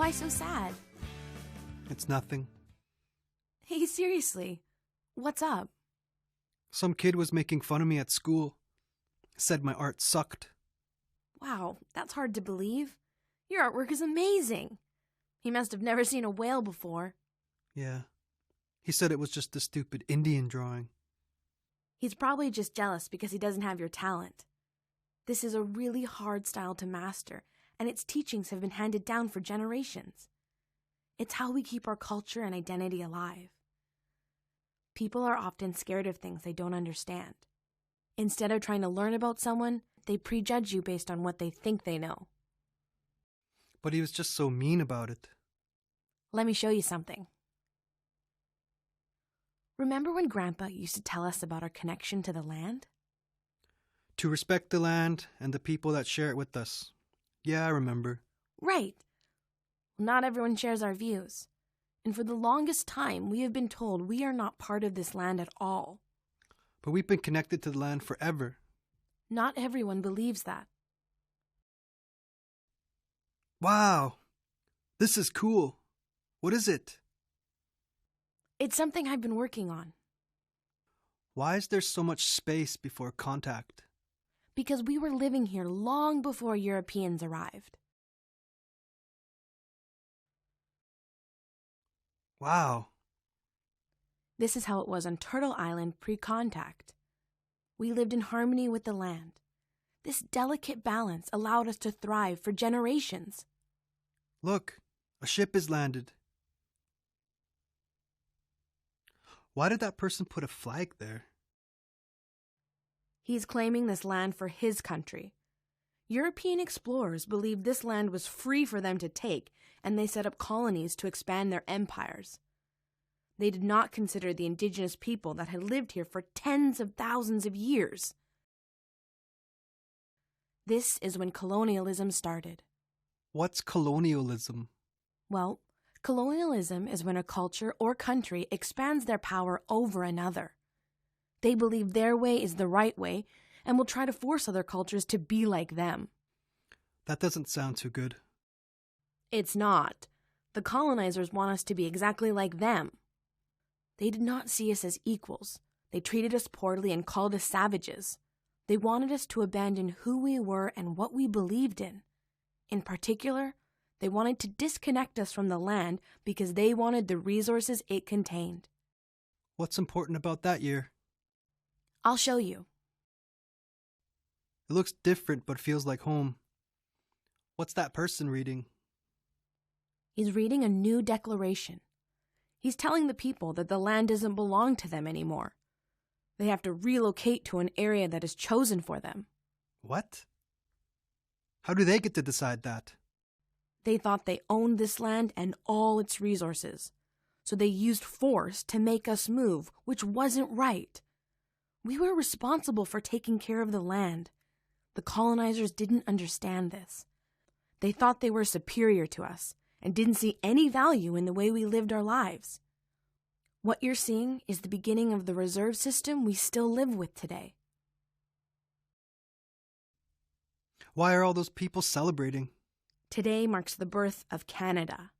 Why so sad? It's nothing. Hey, seriously, what's up? Some kid was making fun of me at school. Said my art sucked. Wow, that's hard to believe. Your artwork is amazing. He must have never seen a whale before. Yeah. He said it was just a stupid Indian drawing. He's probably just jealous because he doesn't have your talent. This is a really hard style to master, and its teachings have been handed down for generations. It's how we keep our culture and identity alive. People are often scared of things they don't understand. Instead of trying to learn about someone, they prejudge you based on what they think they know. But he was just so mean about it. Let me show you something. Remember when Grandpa used to tell us about our connection to the land? To respect the land and the people that share it with us. Yeah, I remember. Right. Not everyone shares our views. And for the longest time, we have been told we are not part of this land at all. But we've been connected to the land forever. Not everyone believes that. Wow. This is cool. What is it? It's something I've been working on. Why is there so much space before contact? Because we were living here long before Europeans arrived. Wow. This is how it was on Turtle Island pre-contact. We lived in harmony with the land. This delicate balance allowed us to thrive for generations. Look, a ship has landed. Why did that person put a flag there? He's claiming this land for his country. European explorers believed this land was free for them to take, and they set up colonies to expand their empires. They did not consider the indigenous people that had lived here for tens of thousands of years. This is when colonialism started. What's colonialism? Well, colonialism is when a culture or country expands their power over another. They believe their way is the right way and will try to force other cultures to be like them. That doesn't sound too good. It's not. The colonizers want us to be exactly like them. They did not see us as equals. They treated us poorly and called us savages. They wanted us to abandon who we were and what we believed in. In particular, they wanted to disconnect us from the land because they wanted the resources it contained. What's important about that year? I'll show you. It looks different but feels like home. What's that person reading? He's reading a new declaration. He's telling the people that the land doesn't belong to them anymore. They have to relocate to an area that is chosen for them. What? How do they get to decide that? They thought they owned this land and all its resources. So they used force to make us move, which wasn't right. We were responsible for taking care of the land. The colonizers didn't understand this. They thought they were superior to us and didn't see any value in the way we lived our lives. What you're seeing is the beginning of the reserve system we still live with today. Why are all those people celebrating? Today marks the birth of Canada.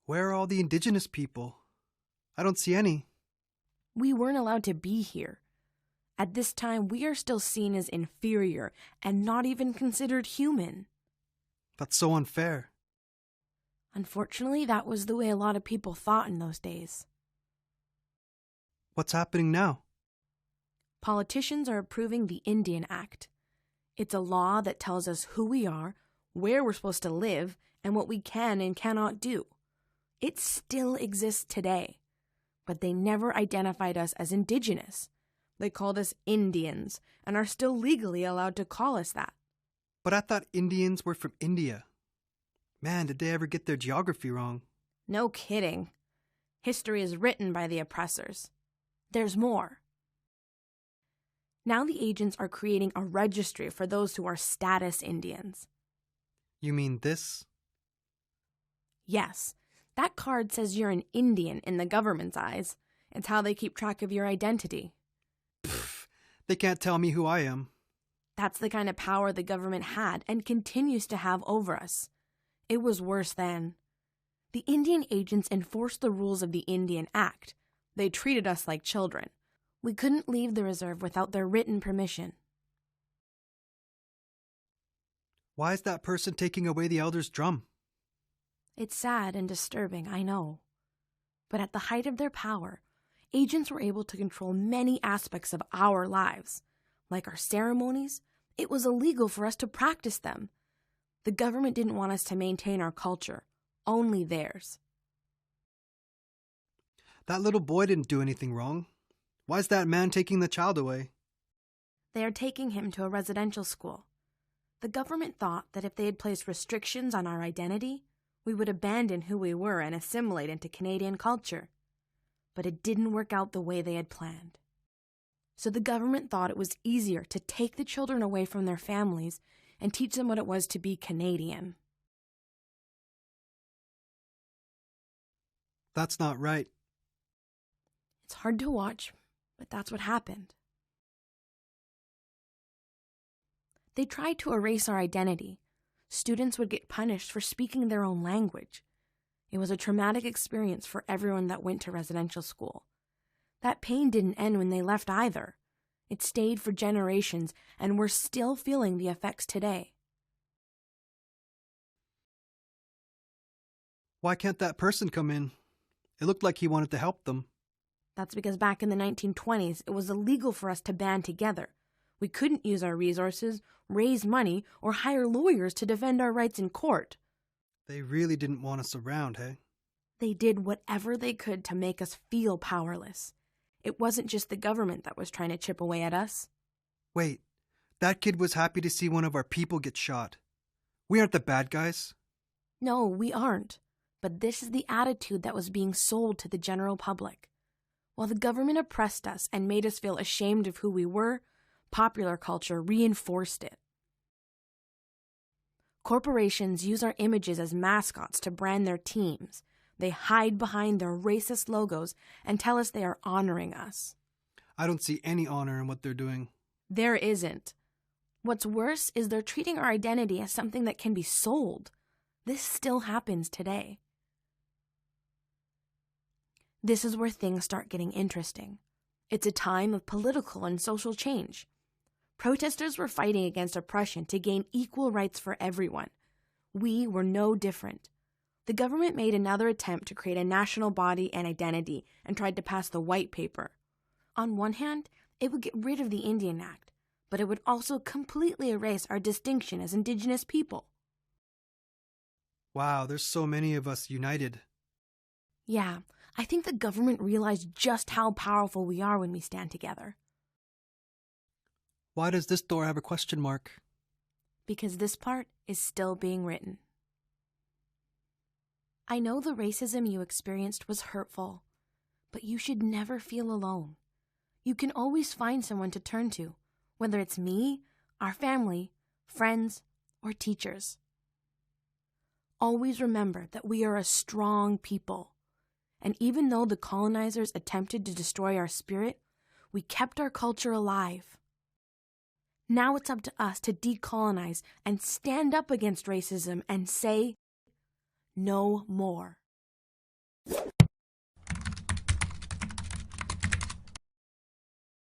Where are all the indigenous people? I don't see any. We weren't allowed to be here. At this time, we are still seen as inferior and not even considered human. That's so unfair. Unfortunately, that was the way a lot of people thought in those days. What's happening now? Politicians are approving the Indian Act. It's a law that tells us who we are, where we're supposed to live, and what we can and cannot do. It still exists today, but they never identified us as indigenous. They called us Indians and are still legally allowed to call us that. But I thought Indians were from India. Man, did they ever get their geography wrong? No kidding. History is written by the oppressors. There's more. Now the agents are creating a registry for those who are status Indians. You mean this? Yes, that card says you're an Indian in the government's eyes. It's how they keep track of your identity. Pfft, they can't tell me who I am. That's the kind of power the government had and continues to have over us. It was worse then. The Indian agents enforced the rules of the Indian Act. They treated us like children. We couldn't leave the reserve without their written permission. Why is that person taking away the elder's drum? It's sad and disturbing, I know. But at the height of their power, agents were able to control many aspects of our lives. Like our ceremonies, it was illegal for us to practice them. The government didn't want us to maintain our culture, only theirs. That little boy didn't do anything wrong. Why is that man taking the child away? They are taking him to a residential school. The government thought that if they had placed restrictions on our identity, we would abandon who we were and assimilate into Canadian culture. But it didn't work out the way they had planned. So the government thought it was easier to take the children away from their families and teach them what it was to be Canadian. That's not right. It's hard to watch, but that's what happened. They tried to erase our identity. Students would get punished for speaking their own language. It was a traumatic experience for everyone that went to residential school. That pain didn't end when they left either. It stayed for generations, and we're still feeling the effects today. Why can't that person come in? It looked like he wanted to help them. That's because back in the 1920s, it was illegal for us to band together. We couldn't use our resources, raise money, or hire lawyers to defend our rights in court. They really didn't want us around, hey? They did whatever they could to make us feel powerless. It wasn't just the government that was trying to chip away at us. Wait, that kid was happy to see one of our people get shot. We aren't the bad guys. No, we aren't. But this is the attitude that was being sold to the general public. While the government oppressed us and made us feel ashamed of who we were, popular culture reinforced it. Corporations use our images as mascots to brand their teams. They hide behind their racist logos and tell us they are honoring us. I don't see any honor in what they're doing. There isn't. What's worse is they're treating our identity as something that can be sold. This still happens today. This is where things start getting interesting. It's a time of political and social change. Protesters were fighting against oppression to gain equal rights for everyone. We were no different. The government made another attempt to create a national body and identity and tried to pass the White Paper. On one hand, it would get rid of the Indian Act, but it would also completely erase our distinction as Indigenous people. Wow, there's so many of us united. Yeah, I think the government realized just how powerful we are when we stand together. Why does this door have a question mark? Because this part is still being written. I know the racism you experienced was hurtful, but you should never feel alone. You can always find someone to turn to, whether it's me, our family, friends, or teachers. Always remember that we are a strong people. And even though the colonizers attempted to destroy our spirit, we kept our culture alive. Now it's up to us to decolonize and stand up against racism and say, no more.